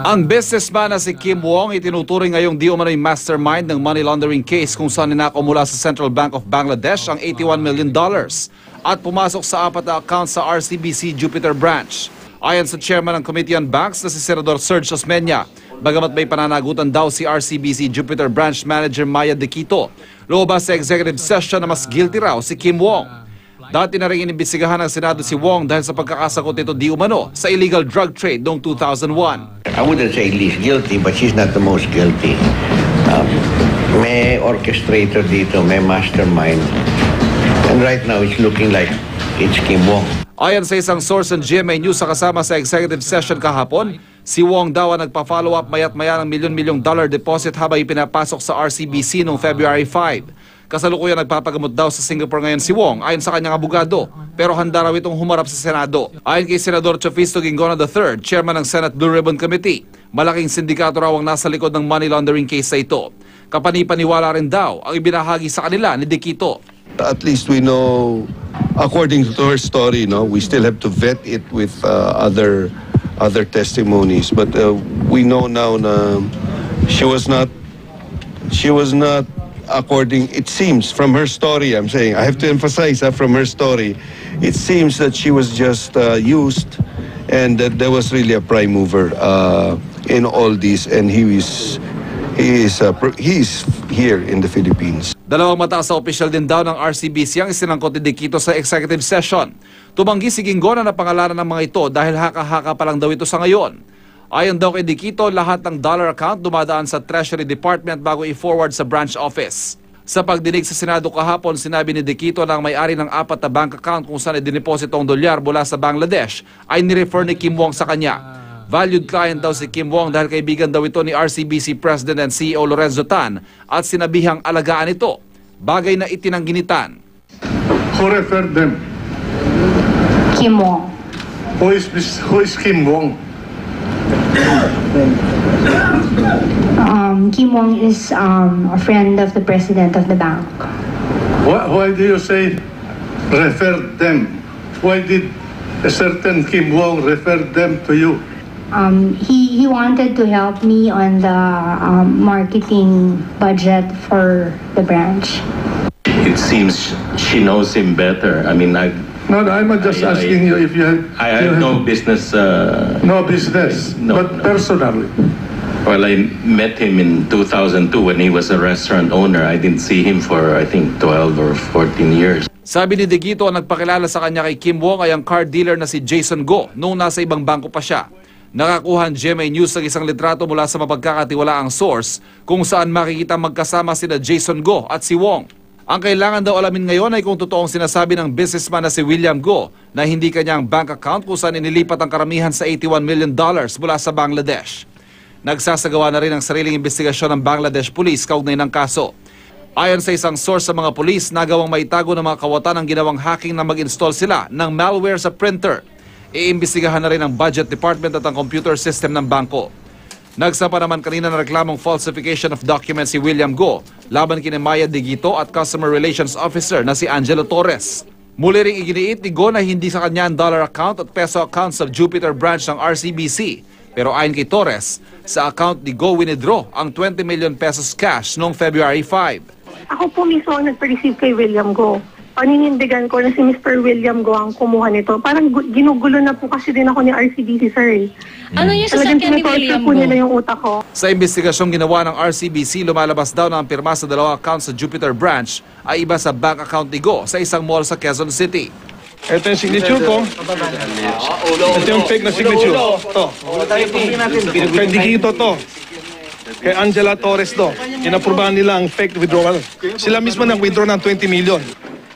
Ang businessman na si Kim Wong itinuturing ngayong di umano'y mastermind ng money laundering case kung saan ninakaw mula sa Central Bank of Bangladesh ang $81 million at pumasok sa 4 na account sa RCBC Jupiter branch. Ayon sa chairman ng Committee on Banks na si Senador Serge Osmeña, bagamat may pananagutan daw si RCBC Jupiter branch manager Maya De Quito, lumabas sa executive session na mas guilty raw si Kim Wong. Dati na rin inimbestigahan ng Senado si Wong dahil sa pagkakasakot nito di umano sa illegal drug trade noong 2001. I wouldn't say least guilty, but she's not the most guilty. May orchestrator dito, may mastermind. And right now, it's looking like it's Kim Wong. Ayon sa isang source ng GMA News sa kasama sa executive session kahapon, si Wong daw ang nagpa-follow up mayat maya ng milyon-milyong dollar deposit habang ipinapasok sa RCBC noong February 5. Kasalukuyan nagpapagamot daw sa Singapore ngayon si Wong ayon sa kanyang abogado, pero handa raw itong humarap sa Senado. Ayon kay Senador Chofisto Ginggona III, chairman ng Senate Blue Ribbon Committee, malaking sindikato raw ang nasa likod ng money laundering case na ito. Kapani-paniwala rin daw ang ibinahagi sa kanila ni De Quito. At least we know, according to her story, we still have to vet it with other testimonies. But we know now na she was not, according, it seems from her story, I'm saying, I have to emphasize from her story, it seems that she was just used and that there was really a prime mover in all this, and he is here in the Philippines. Dalawang mataas na opisyal din daw ng RCBC ang isinangkot ni De Quito sa executive session. Tumanggi si Ginggona na pangalanan ng mga ito dahil haka-haka pa lang daw ito sa ngayon. Ayon daw kay De Quito, lahat ng dollar account dumadaan sa Treasury Department bago i-forward sa branch office. Sa pagdinig sa Senado kahapon, sinabi ni De Quito na ang may-ari ng 4 na bank account kung saan idiniposito ang dolyar mula sa Bangladesh ay nirefer ni Kim Wong sa kanya. Valued client daw si Kim Wong dahil kaibigan daw ito ni RCBC President and CEO Lorenzo Tan at sinabihang alagaan ito, bagay na itinangginitan. Who referred them? Kim Wong. Who is Kim Wong? Kim Wong is a friend of the president of the bank. Why do you say referred them? Why did a certain Kim Wong refer them to you? He wanted to help me on the marketing budget for the branch. It seems she knows him better. I mean, No, I'm just asking you if you have... I have no business... no business, no, but personally. Well, I met him in 2002 when he was a restaurant owner. I didn't see him for, I think, 12 or 14 years. Sabi ni De Quito, ang nagpakilala sa kanya kay Kim Wong ay ang car dealer na si Jason Go noong nasa ibang bangko pa siya. Nakakuha ang GMA News ng isang litrato mula sa mapagkakatiwalaang source kung saan makikita magkasama sina Jason Go at si Wong. Ang kailangan daw alamin ngayon ay kung totoong sinasabi ng businessman na si William Go na hindi kanyang bank account kung saan inilipat ang karamihan sa $81 million mula sa Bangladesh. Nagsasagawa na rin ang sariling investigasyon ng Bangladesh Police kaugnay ng kaso. Ayon sa isang source sa mga pulis, nagawang maitago ng mga kawatan ang ginawang hacking na mag-install sila ng malware sa printer. Iimbestigahan na rin ang budget department at ang computer system ng bangko. Nagsampa naman kanina na reklamong falsification of documents si William Go laban kina Maya De Quito at Customer Relations Officer na si Angelo Torres. Muli ring iginiit ni Go na hindi sa kanya ang dollar account at peso account sa Jupiter branch ng RCBC. Pero ayon kay Torres, sa account ni Go winidraw ang 20 million pesos cash noong February 5. Ako po mismo ang nagpa-receive kay William Go. Paninindigan ko na si Mr. William Go ang kumuha nito. Parang ginugulo na po kasi din ako ni RCBC, sir. Ano yung sasakyan ni William Go? Nila yung utak ko. Sa investigasyong ginawa ng RCBC, lumalabas daw na ang pirma sa dalawang account sa Jupiter branch ay iba sa bank account ni Go sa isang mall sa Quezon City. Ito yung signature ko. Ito yung fake na signature. Ito. Kay De Quito to. Kay Angela Torres to. Inaprubahan nila ang fake withdrawal. Sila mismo nang withdraw ng 20 million.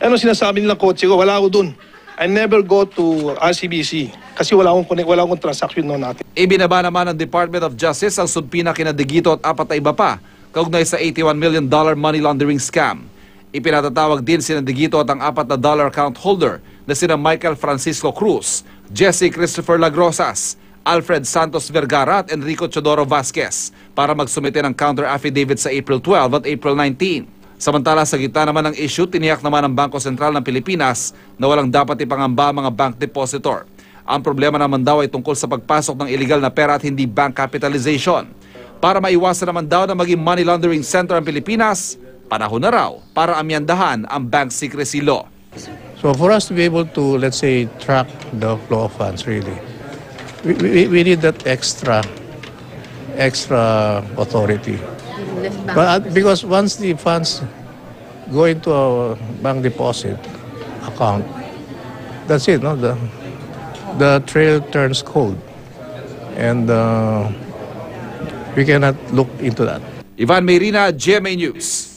Ano sinasabi nila kotse ko? Wala ako dun. I never go to RCBC kasi wala akong transaction noon natin. Ibinaba naman ng Department of Justice ang sudpina kina De Quito at 4 na iba pa kaugnay sa $81 million money laundering scam. Ipinatatawag din sina De Quito at ang 4 na dollar account holder na sina Michael Francisco Cruz, Jesse Christopher Lagrosas, Alfred Santos Vergara at Enrico Chodoro Vasquez para magsumite ng counter affidavit sa April 12 at April 19. Samantala sa gitna naman ng issue, tiniyak naman ng Bangko Sentral ng Pilipinas na walang dapat ipangamba mga bank depositor. Ang problema naman daw ay tungkol sa pagpasok ng illegal na pera at hindi bank capitalization. Para maiwasan naman daw na maging money laundering center ang Pilipinas, panahon na raw para amyandahan ang bank secrecy law. So for us to be able to, let's say, track the flow of funds, really, we need that extra authority. But because once the funds go into a bank deposit account, that's it, no? The trail turns cold, and we cannot look into that. Ivan Mayrina, GMA News.